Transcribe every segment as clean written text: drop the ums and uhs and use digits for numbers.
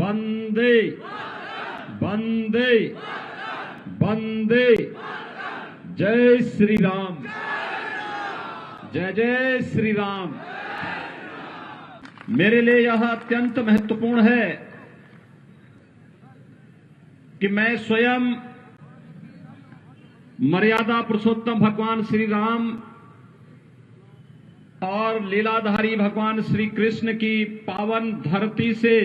वंदे वंदे वंदे। जय श्री राम, जय जय श्री राम। मेरे लिए यह अत्यंत महत्वपूर्ण है कि मैं स्वयं मर्यादा पुरुषोत्तम भगवान श्री राम और लीलाधारी भगवान श्री कृष्ण की पावन धरती से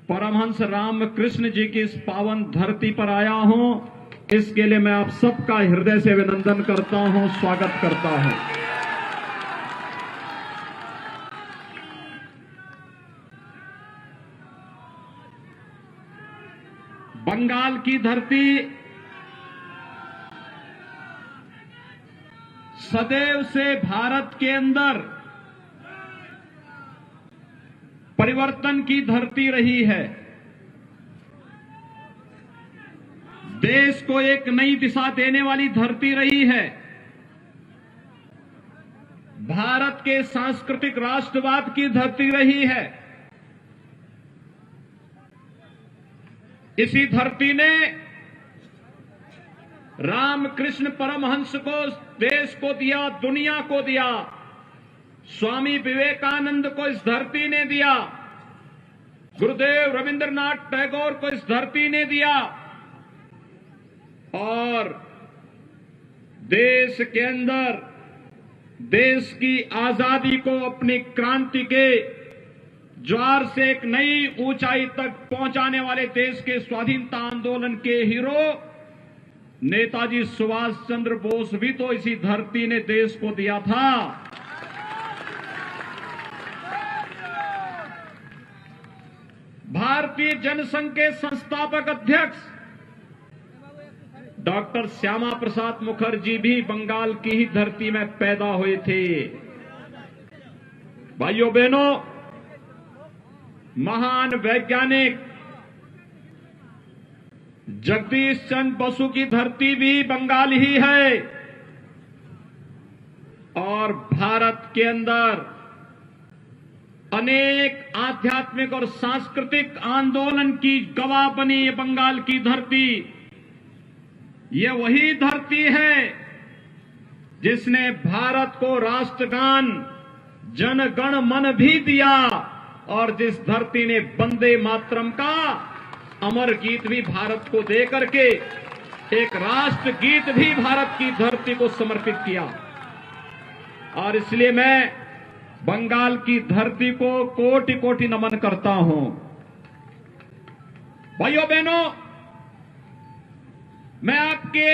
परमहंस राम कृष्ण जी की इस पावन धरती पर आया हूं। इसके लिए मैं आप सबका हृदय से अभिनंदन करता हूं, स्वागत करता हूं। बंगाल की धरती सदैव से भारत के अंदर परिवर्तन की धरती रही है। देश को एक नई दिशा देने वाली धरती रही है। भारत के सांस्कृतिक राष्ट्रवाद की धरती रही है। इसी धरती ने रामकृष्ण परमहंस को देश को दिया, दुनिया को दिया। स्वामी विवेकानंद को इस धरती ने दिया, गुरुदेव रविंद्रनाथ टैगोर को इस धरती ने दिया, और देश के अंदर देश की आजादी को अपनी क्रांति के ज्वार से एक नई ऊंचाई तक पहुंचाने वाले देश के स्वाधीनता आंदोलन के हीरो नेताजी सुभाष चंद्र बोस भी तो इसी धरती ने देश को दिया था। भारतीय जनसंघ के संस्थापक अध्यक्ष डॉक्टर श्यामा प्रसाद मुखर्जी भी बंगाल की ही धरती में पैदा हुए थे। भाइयों बहनों, महान वैज्ञानिक जगदीश चंद्र बसु की धरती भी बंगाल ही है, और भारत के अंदर अनेक आध्यात्मिक और सांस्कृतिक आंदोलन की गवाह बनी ये बंगाल की धरती। ये वही धरती है जिसने भारत को राष्ट्रगान जन गण मन भी दिया, और जिस धरती ने वंदे मातरम का अमर गीत भी भारत को दे करके एक राष्ट्र गीत भी भारत की धरती को समर्पित किया। और इसलिए मैं बंगाल की धरती को कोटि कोटि नमन करता हूं। भाइयों बहनों, मैं आपके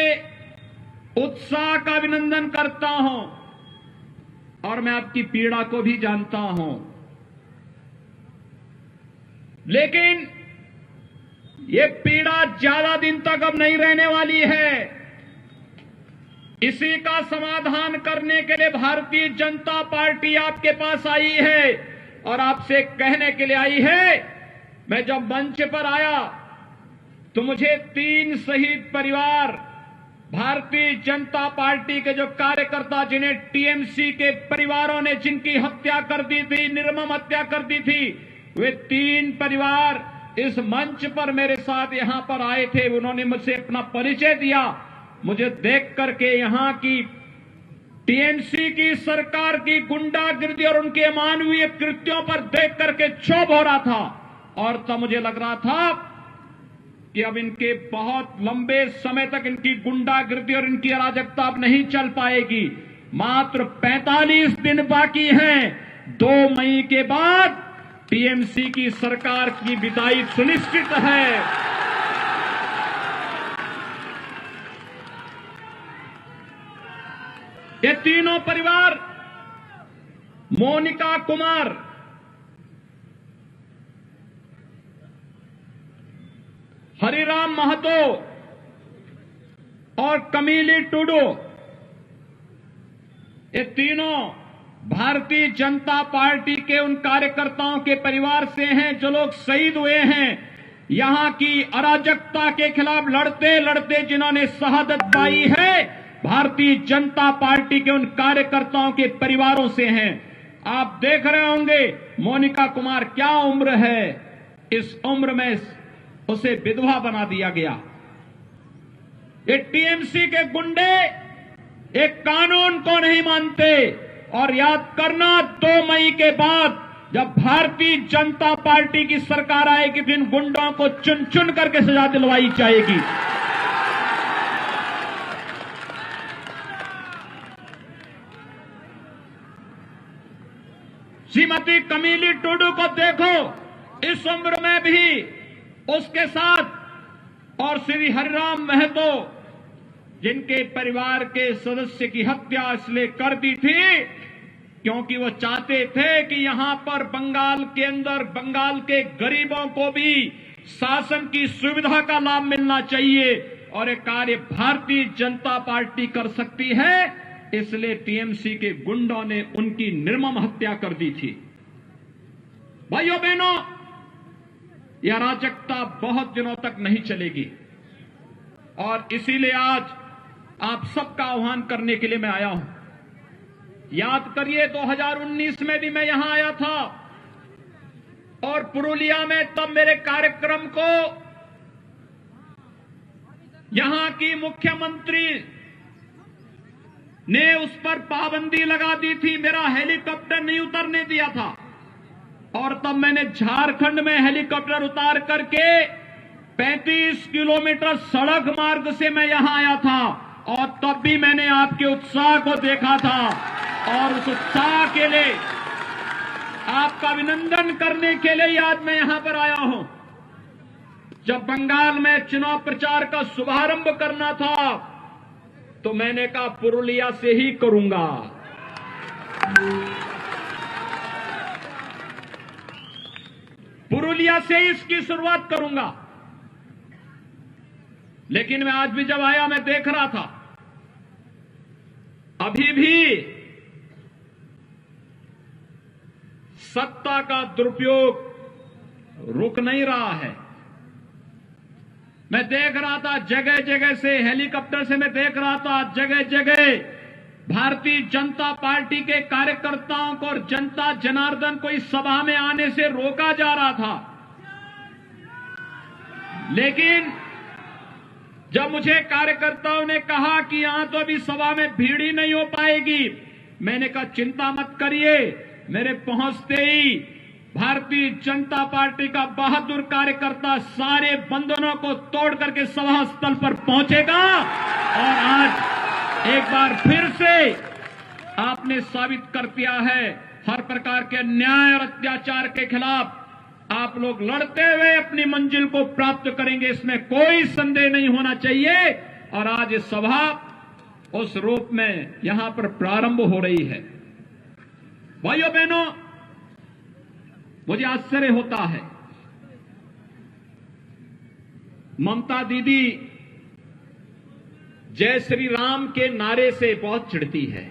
उत्साह का अभिनंदन करता हूं, और मैं आपकी पीड़ा को भी जानता हूं। लेकिन ये पीड़ा ज्यादा दिन तक अब नहीं रहने वाली है। इसी का समाधान करने के लिए भारतीय जनता पार्टी आपके पास आई है, और आपसे कहने के लिए आई है। मैं जब मंच पर आया तो मुझे 3 शहीद परिवार, भारतीय जनता पार्टी के जो कार्यकर्ता, जिन्हें टीएमसी के परिवारों ने जिनकी हत्या कर दी थी, निर्मम हत्या कर दी थी, वे 3 परिवार इस मंच पर मेरे साथ यहां पर आए थे। उन्होंने मुझसे अपना परिचय दिया। मुझे देख करके यहां की टीएमसी की सरकार की गुंडागिर्दी और उनके अमानवीय कृत्यों पर देख करके क्षोभ हो रहा था, और तब मुझे लग रहा था कि अब इनके बहुत लंबे समय तक इनकी गुंडागिर्दी और इनकी अराजकता अब नहीं चल पाएगी। मात्र 45 दिन बाकी हैं। 2 मई के बाद टीएमसी की सरकार की विदाई सुनिश्चित है। ये तीनों परिवार, मोनिका कुमार, हरिराम महतो और कमीली टुडू, ये तीनों भारतीय जनता पार्टी के उन कार्यकर्ताओं के परिवार से हैं जो लोग शहीद हुए हैं। यहां की अराजकता के खिलाफ लड़ते लड़ते जिन्होंने शहादत पाई है, भारतीय जनता पार्टी के उन कार्यकर्ताओं के परिवारों से हैं। आप देख रहे होंगे मोनिका कुमार क्या उम्र है, इस उम्र में उसे विधवा बना दिया गया। ये टीएमसी के गुंडे एक कानून को नहीं मानते। और याद करना, 2 मई के बाद जब भारतीय जनता पार्टी की सरकार आएगी तो इन गुंडों को चुन चुन करके सजा दिलवाई जाएगी। श्रीमती कमीली टुडू को देखो, इस उम्र में भी उसके साथ, और श्री हरिराम महतो जिनके परिवार के सदस्य की हत्या इसलिए कर दी थी क्योंकि वो चाहते थे कि यहां पर बंगाल के अंदर बंगाल के गरीबों को भी शासन की सुविधा का लाभ मिलना चाहिए, और ये कार्य भारतीय जनता पार्टी कर सकती है। इसलिए टीएमसी के गुंडों ने उनकी निर्मम हत्या कर दी थी। भाइयों बहनों, यह अराजकता बहुत दिनों तक नहीं चलेगी, और इसीलिए आज आप सबका आह्वान करने के लिए मैं आया हूं। याद करिए, 2019 में भी मैं यहां आया था, और पुरुलिया में तब मेरे कार्यक्रम को यहां की मुख्यमंत्री ने उस पर पाबंदी लगा दी थी, मेरा हेलीकॉप्टर नहीं उतरने दिया था। और तब मैंने झारखंड में हेलीकॉप्टर उतार करके 35 किलोमीटर सड़क मार्ग से मैं यहां आया था, और तब भी मैंने आपके उत्साह को देखा था, और उस उत्साह के लिए आपका अभिनंदन करने के लिए आज मैं यहां पर आया हूं। जब बंगाल में चुनाव प्रचार का शुभारंभ करना था तो मैंने कहा पुरुलिया से ही करूंगा। पुरुलिया से इसकी शुरुआत करूंगा। लेकिन मैं आज भी जब आया, मैं देख रहा था अभी भी सत्ता का दुरुपयोग रुक नहीं रहा है। मैं देख रहा था जगह जगह से, हेलीकॉप्टर से मैं देख रहा था जगह जगह भारतीय जनता पार्टी के कार्यकर्ताओं को और जनता जनार्दन को इस सभा में आने से रोका जा रहा था। लेकिन जब मुझे कार्यकर्ताओं ने कहा कि यहां तो अभी सभा में भीड़ ही नहीं हो पाएगी, मैंने कहा चिंता मत करिए, मेरे पहुंचते ही भारतीय जनता पार्टी का बहादुर कार्यकर्ता सारे बंधनों को तोड़ करके सभा स्थल पर पहुंचेगा। और आज एक बार फिर से आपने साबित कर दिया है, हर प्रकार के अन्याय और अत्याचार के खिलाफ आप लोग लड़ते हुए अपनी मंजिल को प्राप्त करेंगे, इसमें कोई संदेह नहीं होना चाहिए। और आज ये सभा उस रूप में यहां पर प्रारंभ हो रही है। भाइयों बहनों, मुझे आश्चर्य होता है, ममता दीदी जय श्री राम के नारे से बहुत चिढ़ती है,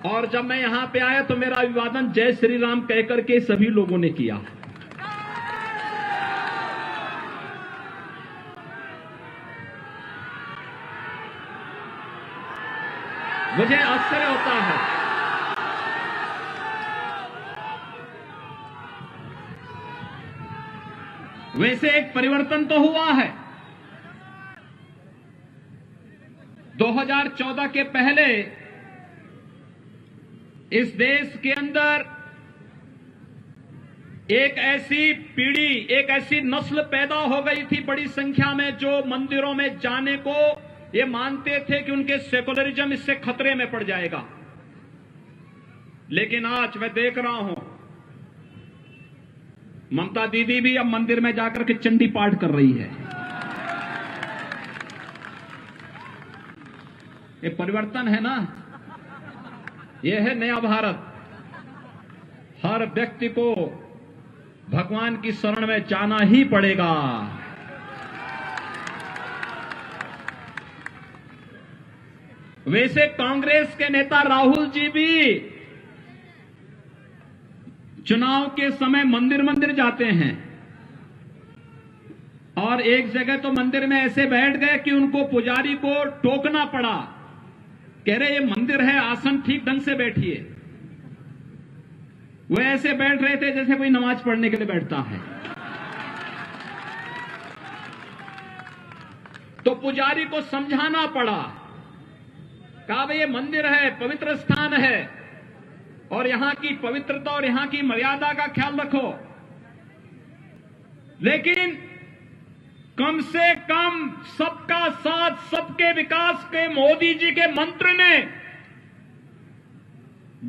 और जब मैं यहां पे आया तो मेरा अभिवादन जय श्री राम कहकर के सभी लोगों ने किया। मुझे आश्चर्य होता है। वैसे एक परिवर्तन तो हुआ है। 2014 के पहले इस देश के अंदर एक ऐसी पीढ़ी, एक ऐसी नस्ल पैदा हो गई थी बड़ी संख्या में, जो मंदिरों में जाने को ये मानते थे कि उनके सेकुलरिज्म इससे खतरे में पड़ जाएगा। लेकिन आज मैं देख रहा हूं ममता दीदी भी अब मंदिर में जाकर के चंडी पाठ कर रही है। ये परिवर्तन है ना, ये है नया भारत। हर व्यक्ति को भगवान की शरण में जाना ही पड़ेगा। वैसे कांग्रेस के नेता राहुल जी भी चुनाव के समय मंदिर मंदिर जाते हैं, और एक जगह तो मंदिर में ऐसे बैठ गए कि उनको पुजारी को टोकना पड़ा, कह रहे ये मंदिर है, आसन ठीक ढंग से बैठिए। वो ऐसे बैठ रहे थे जैसे कोई नमाज पढ़ने के लिए बैठता है। तो पुजारी को समझाना पड़ा, कहा भाई ये मंदिर है, पवित्र स्थान है, और यहां की पवित्रता और यहां की मर्यादा का ख्याल रखो। लेकिन कम से कम सबका साथ सबके विकास के मोदी जी के मंत्र ने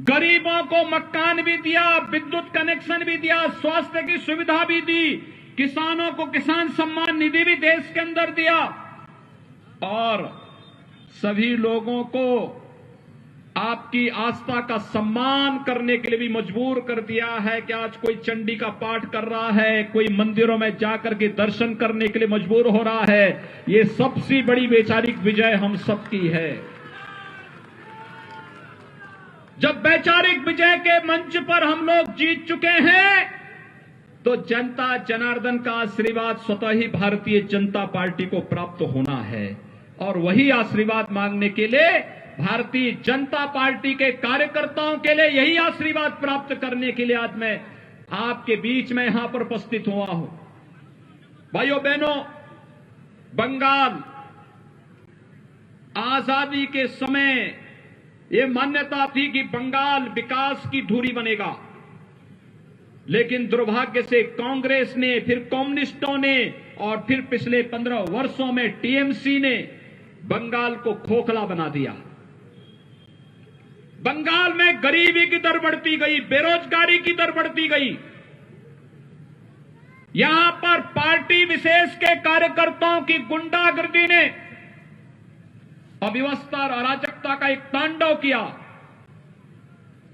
गरीबों को मकान भी दिया, विद्युत कनेक्शन भी दिया, स्वास्थ्य की सुविधा भी दी, किसानों को किसान सम्मान निधि भी देश के अंदर दिया, और सभी लोगों को आपकी आस्था का सम्मान करने के लिए भी मजबूर कर दिया है कि आज कोई चंडी का पाठ कर रहा है, कोई मंदिरों में जाकर के दर्शन करने के लिए मजबूर हो रहा है। ये सबसे बड़ी वैचारिक विजय हम सबकी है। जब वैचारिक विजय के मंच पर हम लोग जीत चुके हैं, तो जनता जनार्दन का आशीर्वाद स्वतः ही भारतीय जनता पार्टी को प्राप्त होना है, और वही आशीर्वाद मांगने के लिए भारतीय जनता पार्टी के कार्यकर्ताओं के लिए यही आशीर्वाद प्राप्त करने के लिए आज मैं आपके बीच में यहां पर उपस्थित हुआ हूं। भाइयों बहनों, बंगाल आजादी के समय ये मान्यता थी कि बंगाल विकास की धुरी बनेगा, लेकिन दुर्भाग्य से कांग्रेस ने, फिर कम्युनिस्टों ने, और फिर पिछले 15 वर्षों में टीएमसी ने बंगाल को खोखला बना दिया। बंगाल में गरीबी की दर बढ़ती गई, बेरोजगारी की दर बढ़ती गई। यहां पर पार्टी विशेष के कार्यकर्ताओं की गुंडागर्दी ने अव्यवस्था और अराजकता का एक तांडव किया।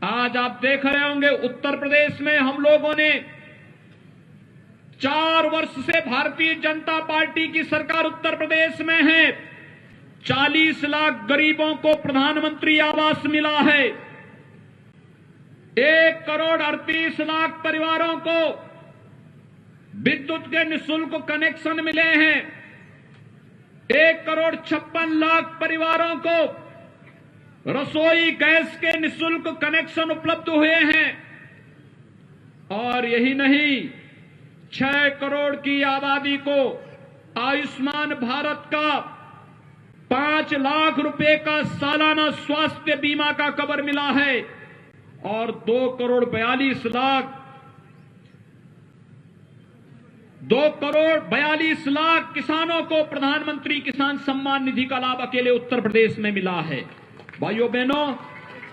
आज आप देख रहे होंगे उत्तर प्रदेश में हम लोगों ने 4 वर्ष से भारतीय जनता पार्टी की सरकार उत्तर प्रदेश में है, 40 लाख गरीबों को प्रधानमंत्री आवास मिला है, 1 करोड़ 38 लाख परिवारों को विद्युत के निःशुल्क कनेक्शन मिले हैं, 1 करोड़ 56 लाख परिवारों को रसोई गैस के निःशुल्क कनेक्शन उपलब्ध हुए हैं, और यही नहीं 6 करोड़ की आबादी को आयुष्मान भारत का 5 लाख रुपए का सालाना स्वास्थ्य बीमा का कवर मिला है, और 2 करोड़ 42 लाख किसानों को प्रधानमंत्री किसान सम्मान निधि का लाभ अकेले उत्तर प्रदेश में मिला है। भाइयों बहनों,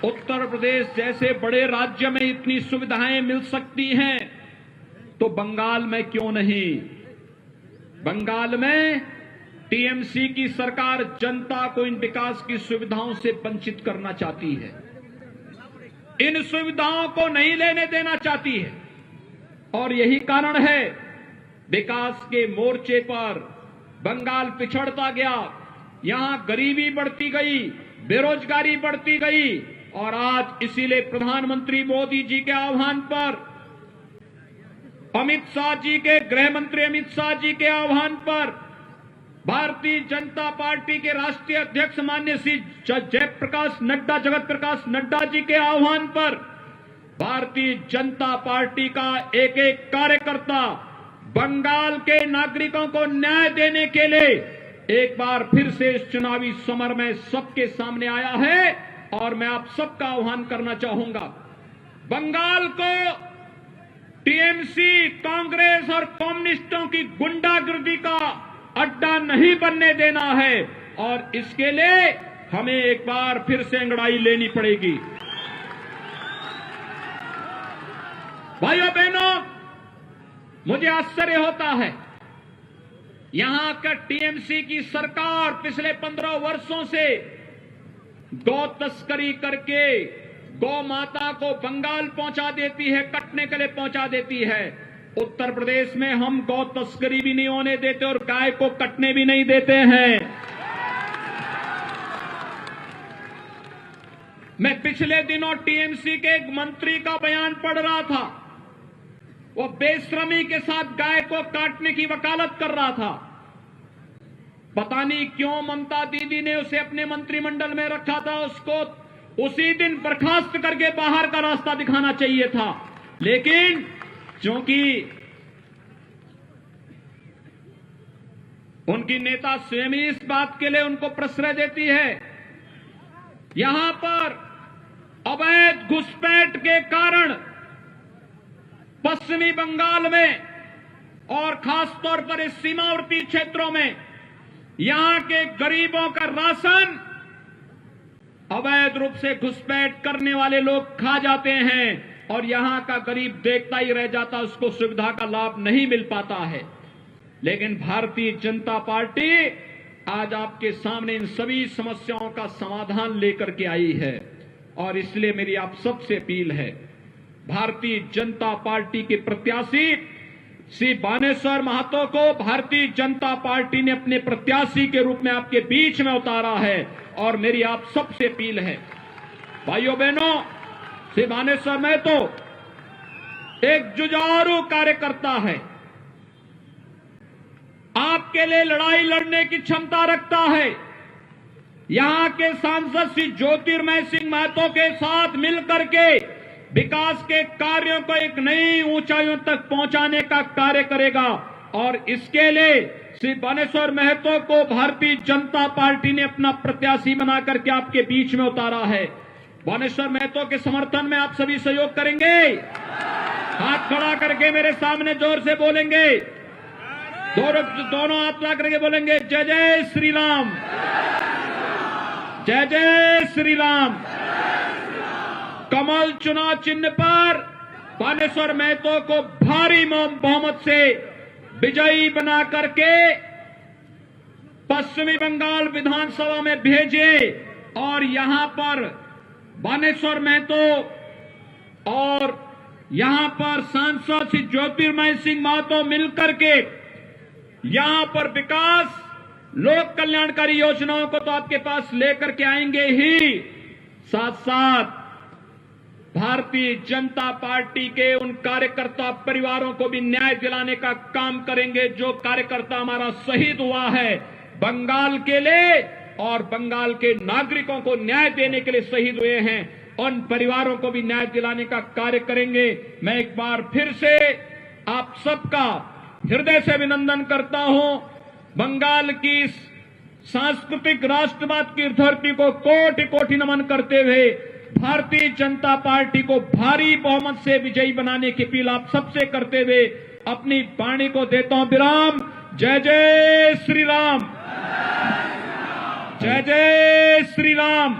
उत्तर प्रदेश जैसे बड़े राज्य में इतनी सुविधाएं मिल सकती हैं, तो बंगाल में क्यों नहीं? बंगाल में टीएमसी की सरकार जनता को इन विकास की सुविधाओं से वंचित करना चाहती है, इन सुविधाओं को नहीं लेने देना चाहती है, और यही कारण है विकास के मोर्चे पर बंगाल पिछड़ता गया। यहां गरीबी बढ़ती गई, बेरोजगारी बढ़ती गई, और आज इसीलिए प्रधानमंत्री मोदी जी के आह्वान पर, अमित शाह जी के, गृह मंत्री अमित शाह जी के आह्वान पर, भारतीय जनता पार्टी के राष्ट्रीय अध्यक्ष माननीय श्री जगत प्रकाश नड्डा जी के आह्वान पर भारतीय जनता पार्टी का एक एक कार्यकर्ता बंगाल के नागरिकों को न्याय देने के लिए एक बार फिर से इस चुनावी समर में सबके सामने आया है, और मैं आप सबका आह्वान करना चाहूंगा, बंगाल को टीएमसी, कांग्रेस और कम्युनिस्टों की गुंडागर्दी का अड्डा नहीं बनने देना है, और इसके लिए हमें एक बार फिर से अंगड़ाई लेनी पड़ेगी। भाइयों बहनों, मुझे आश्चर्य होता है, यहां का टीएमसी की सरकार पिछले 15 वर्षों से गौ तस्करी करके गौ माता को बंगाल पहुंचा देती है, कटने के लिए पहुंचा देती है। उत्तर प्रदेश में हम गौ तस्करी भी नहीं होने देते और गाय को कटने भी नहीं देते हैं। मैं पिछले दिनों टीएमसी के एक मंत्री का बयान पढ़ रहा था, वो बेशर्मी के साथ गाय को काटने की वकालत कर रहा था। पता नहीं क्यों ममता दीदी ने उसे अपने मंत्रिमंडल में रखा था, उसको उसी दिन बर्खास्त करके बाहर का रास्ता दिखाना चाहिए था। लेकिन क्योंकि उनकी नेता स्वयं ही इस बात के लिए उनको प्रश्रय देती है, यहां पर अवैध घुसपैठ के कारण पश्चिमी बंगाल में और खासतौर पर इस सीमावर्ती क्षेत्रों में यहां के गरीबों का राशन अवैध रूप से घुसपैठ करने वाले लोग खा जाते हैं और यहां का गरीब देखता ही रह जाता, उसको सुविधा का लाभ नहीं मिल पाता है। लेकिन भारतीय जनता पार्टी आज आपके सामने इन सभी समस्याओं का समाधान लेकर के आई है और इसलिए मेरी आप सबसे अपील है, भारतीय जनता पार्टी के प्रत्याशी श्री बानेश्वर महतो को भारतीय जनता पार्टी ने अपने प्रत्याशी के रूप में आपके बीच में उतारा है और मेरी आप सबसे अपील है, भाइयों बहनों, श्री बानेश्वर महतो एक जुझारू कार्यकर्ता है, आपके लिए लड़ाई लड़ने की क्षमता रखता है। यहां के सांसद श्री ज्योतिर्मय सिंह महतो के साथ मिलकर के विकास के कार्यों को एक नई ऊंचाइयों तक पहुंचाने का कार्य करेगा और इसके लिए श्री बानेश्वर महतो को भारतीय जनता पार्टी ने अपना प्रत्याशी बना करके आपके बीच में उतारा है। बानेश्वर महतो के समर्थन में आप सभी सहयोग करेंगे, हाथ खड़ा करके मेरे सामने जोर से बोलेंगे, दोनों हाथ ला करके बोलेंगे जय जय श्री राम, जय जय श्री राम। कमल चुनाव चिन्ह पर बानेश्वर महतो को भारी बहुमत से विजयी बना करके पश्चिमी बंगाल विधानसभा में भेजे और यहां पर बानेश्वर महतो और यहां पर सांसद श्री ज्योतिर्मय सिंह महतो मिलकर के यहां पर विकास, लोक कल्याणकारी योजनाओं को तो आपके पास लेकर के आएंगे ही, साथ साथ भारतीय जनता पार्टी के उन कार्यकर्ता परिवारों को भी न्याय दिलाने का काम करेंगे जो कार्यकर्ता हमारा शहीद हुआ है बंगाल के लिए और बंगाल के नागरिकों को न्याय देने के लिए शहीद हुए हैं, उन परिवारों को भी न्याय दिलाने का कार्य करेंगे। मैं एक बार फिर से आप सबका हृदय से अभिनंदन करता हूं। बंगाल की सांस्कृतिक राष्ट्रवाद की धरती को कोटि कोटि नमन करते हुए भारतीय जनता पार्टी को भारी बहुमत से विजयी बनाने की अपील आप सबसे करते हुए अपनी वाणी को देता हूं विराम। जय जय श्री राम, जय जय श्री राम।